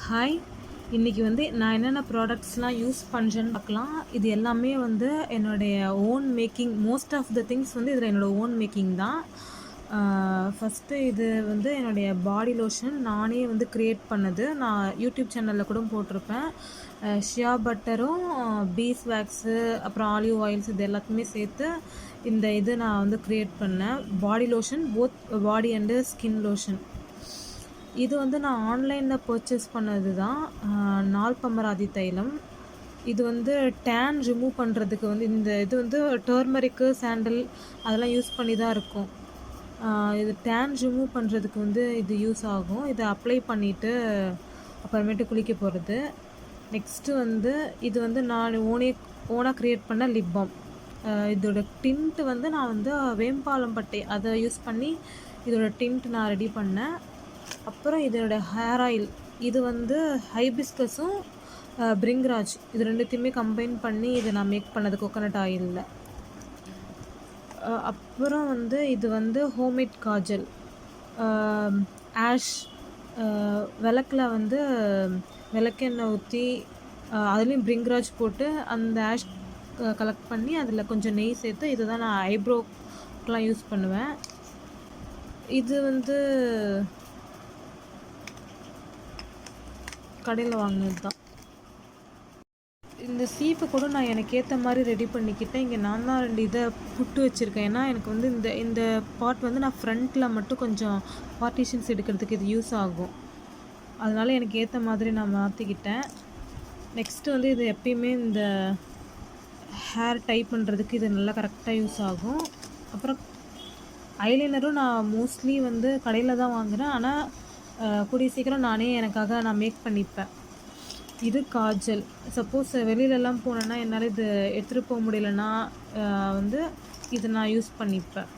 Hi. இன்றைக்கி வந்து நான் என்னென்ன ப்ராடக்ட்ஸ்லாம் யூஸ் பண்ணுறேன்னு பார்க்கலாம். இது எல்லாமே வந்து என்னுடைய own making. Most of the things வந்து இதில் என்னோடய ஓன் மேக்கிங் தான். ஃபஸ்ட்டு இது வந்து என்னுடைய பாடி லோஷன் நானே வந்து க்ரியேட் பண்ணது. நான் யூடியூப் சேனலில் கூட போட்டிருப்பேன். ஷியா பட்டரும், பீஸ் வேக்ஸு, அப்புறம் ஆலிவ் ஆயில்ஸ் இது எல்லாத்தையுமே சேர்த்து இந்த இது நான் வந்து க்ரியேட் பண்ணேன். Body lotion, both body and skin lotion. இது வந்து நான் ஆன்லைனில் பர்ச்சேஸ் பண்ணது தான். நால்பமராதி தைலம். இது வந்து டேன் ரிமூவ் பண்ணுறதுக்கு வந்து இந்த இது வந்து டர்மரிக்கு, சாண்டல் அதெல்லாம் யூஸ் பண்ணி தான் இருக்கும். இது டேன் ரிமூவ் பண்ணுறதுக்கு வந்து இது யூஸ் ஆகும். இதை அப்ளை பண்ணிவிட்டு அப்புறமேட்டு குளிக்க போகிறது. நெக்ஸ்ட்டு வந்து இது வந்து நான் ஓனாக க்ரியேட் பண்ண லிப் பாம். இதோட டிண்ட் வந்து நான் வந்து வேம்பாலம் பட்டை அதை யூஸ் பண்ணி இதோட டிண்ட் நான் ரெடி பண்ணேன். அப்புறம் இதோட ஹேர் ஆயில் இது வந்து ஹைபிஸ்கஸும் பிரிங்ராஜ் இது ரெண்டுத்தையுமே கம்பைன் பண்ணி இதை நான் மேக் பண்ணது கோகோனட் ஆயிலில். அப்புறம் வந்து இது வந்து ஹோம்மேட் காஜல். ஆஷ் விளக்கில் வந்து விளக்கெண்ணெய் ஊற்றி அதுலேயும் பிரிங்ராஜ் போட்டு அந்த ஆஷ் கலெக்ட் பண்ணி அதில் கொஞ்சம் நெய் சேர்த்து இதை தான் நான் ஐப்ரோக்கெலாம் யூஸ் பண்ணுவேன். இது வந்து கடையில் வாங்கினது தான். இந்த சீப்பை கூட நான் எனக்கு ஏற்ற மாதிரி ரெடி பண்ணிக்கிட்டேன். இங்கே நான் தான் 2 இதை புட்டு வச்சுருக்கேன். ஏன்னா எனக்கு வந்து இந்த பார்ட் வந்து நான் ஃப்ரண்ட்டில் மட்டும் கொஞ்சம் பார்ட்டிஷன்ஸ் எடுக்கிறதுக்கு இது யூஸ் ஆகும். அதனால் எனக்கு ஏற்ற மாதிரி நான் மாற்றிக்கிட்டேன். நெக்ஸ்ட்டு வந்து இது எப்பயுமே இந்த ஹேர் டை பண்ணுறதுக்கு இது நல்லா கரெக்டாக யூஸ் ஆகும். அப்புறம் ஐலைனரும் நான் மோஸ்ட்லி வந்து கடையில் தான் வாங்குகிறேன். ஆனால் கூடிய சீக்கிரம் நானே எனக்காக நான் மேக் பண்ணிப்பேன். இது காஜல். சப்போஸ் வெளியிலலாம் போனேன்னா என்னால் இது எடுத்துகிட்டு போக முடியலன்னா வந்து இதை நான் யூஸ் பண்ணிப்பேன்.